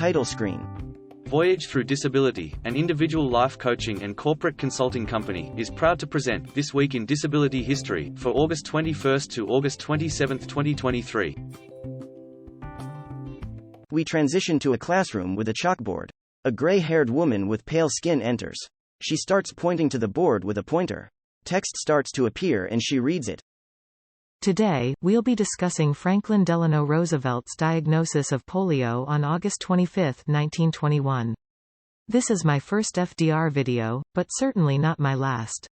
Title screen. Voyage Through Disability, an individual life coaching and corporate consulting company, is proud to present This Week in Disability History for August 21 to August 27, 2023. We transition to a classroom with a chalkboard. A gray-haired woman with pale skin enters. She starts pointing to the board with a pointer. Text starts to appear and she reads it. Today, we'll be discussing Franklin Delano Roosevelt's diagnosis of polio on August 25, 1921. This is my first FDR video, but certainly not my last.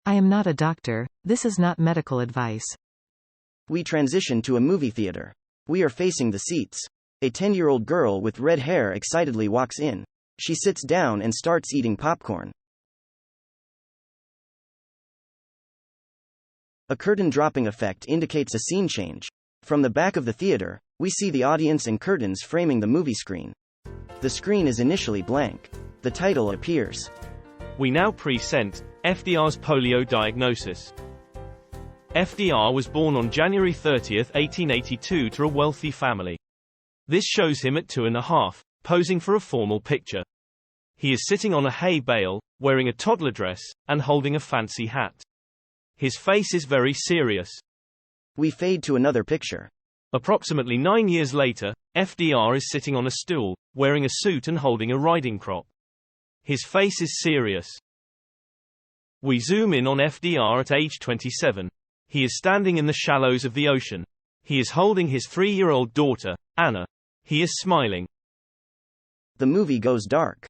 I am not a doctor, this is not medical advice. We transition to a movie theater. We are facing the seats. A 10-year-old girl with red hair excitedly walks in. She sits down and starts eating popcorn. A curtain dropping effect indicates a scene change. From the back of the theater, we see the audience and curtains framing the movie screen. The screen is initially blank. The title appears. We now present FDR's polio diagnosis. FDR was born on January 30, 1882 to a wealthy family. This shows him at 2½, posing for a formal picture. He is sitting on a hay bale, wearing a toddler dress, and holding a fancy hat. His face is very serious. We fade to another picture. Approximately 9 years later, FDR is sitting on a stool, wearing a suit and holding a riding crop. His face is serious. We zoom in on FDR at age 27. He is standing in the shallows of the ocean. He is holding his 3-year-old daughter, Anna. He is smiling. The movie goes dark.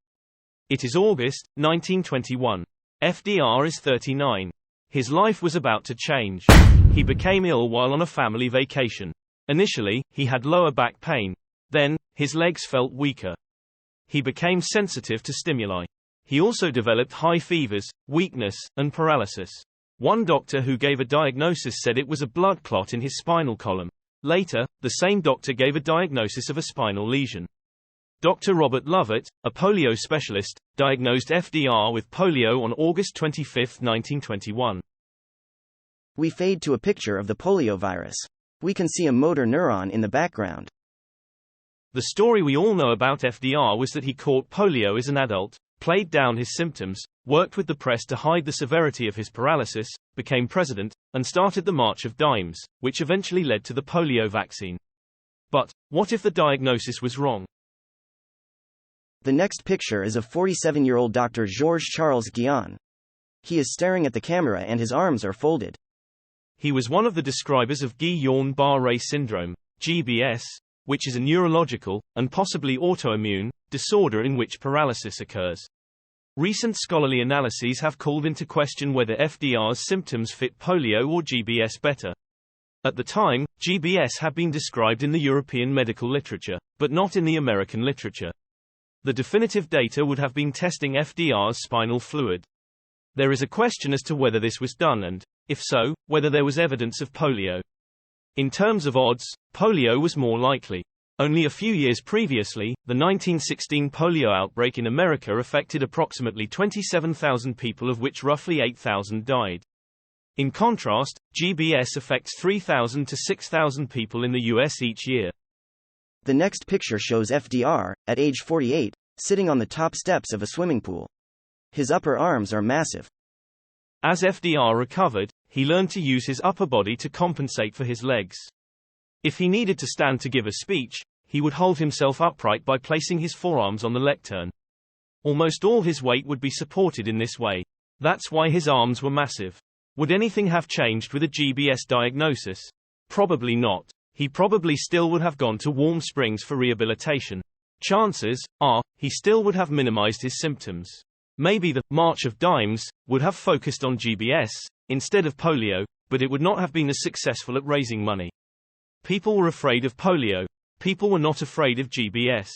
It is August, 1921. FDR is 39. His life was about to change. He became ill while on a family vacation. Initially, he had lower back pain. Then, his legs felt weaker. He became sensitive to stimuli. He also developed high fevers, weakness, and paralysis. One doctor who gave a diagnosis said it was a blood clot in his spinal column. Later, the same doctor gave a diagnosis of a spinal lesion. Dr. Robert Lovett, a polio specialist, diagnosed FDR with polio on August 25, 1921. We fade to a picture of the polio virus. We can see a motor neuron in the background. The story we all know about FDR was that he caught polio as an adult, played down his symptoms, worked with the press to hide the severity of his paralysis, became president, and started the March of Dimes, which eventually led to the polio vaccine. But, what if the diagnosis was wrong? The next picture is of 47-year-old Dr. Georges Charles Guillain. He is staring at the camera and his arms are folded. He was one of the describers of Guillain-Barré syndrome, GBS, which is a neurological, and possibly autoimmune, disorder in which paralysis occurs. Recent scholarly analyses have called into question whether FDR's symptoms fit polio or GBS better. At the time, GBS had been described in the European medical literature, but not in the American literature. The definitive data would have been testing FDR's spinal fluid. There is a question as to whether this was done and, if so, whether there was evidence of polio. In terms of odds, polio was more likely. Only a few years previously, the 1916 polio outbreak in America affected approximately 27,000 people, of which roughly 8,000 died. In contrast, GBS affects 3,000 to 6,000 people in the US each year. The next picture shows FDR, at age 48, sitting on the top steps of a swimming pool. His upper arms are massive. As FDR recovered, he learned to use his upper body to compensate for his legs. If he needed to stand to give a speech, he would hold himself upright by placing his forearms on the lectern. Almost all his weight would be supported in this way. That's why his arms were massive. Would anything have changed with a GBS diagnosis? Probably not. He probably still would have gone to Warm Springs for rehabilitation. Chances are, he still would have minimized his symptoms. Maybe the March of Dimes would have focused on GBS instead of polio, but it would not have been as successful at raising money. People were afraid of polio. People were not afraid of GBS.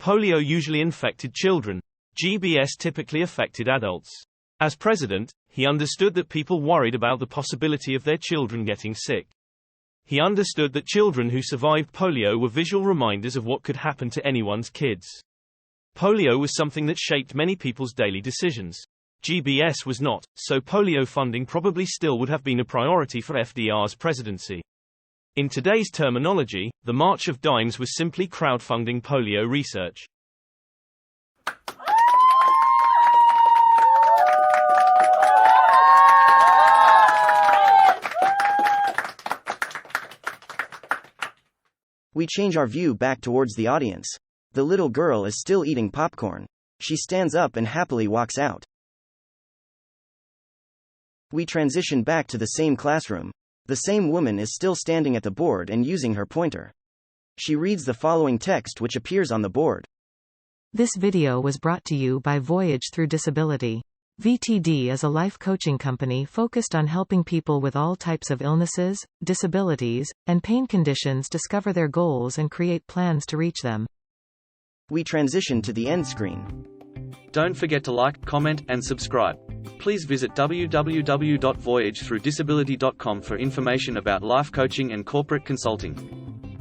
Polio usually infected children. GBS typically affected adults. As president, he understood that people worried about the possibility of their children getting sick. He understood that children who survived polio were visual reminders of what could happen to anyone's kids. Polio was something that shaped many people's daily decisions. GBS was not, so polio funding probably still would have been a priority for FDR's presidency. In today's terminology, the March of Dimes was simply crowdfunding polio research. We change our view back towards the audience. The little girl is still eating popcorn. She stands up and happily walks out. We transition back to the same classroom. The same woman is still standing at the board and using her pointer. She reads the following text which appears on the board. This video was brought to you by Voyage Through Disability. VTD is a life coaching company focused on helping people with all types of illnesses, disabilities, and pain conditions discover their goals and create plans to reach them. We transition to the end screen. Don't forget to like, comment, and subscribe. Please visit www.voyagethroughdisability.com for information about life coaching and corporate consulting.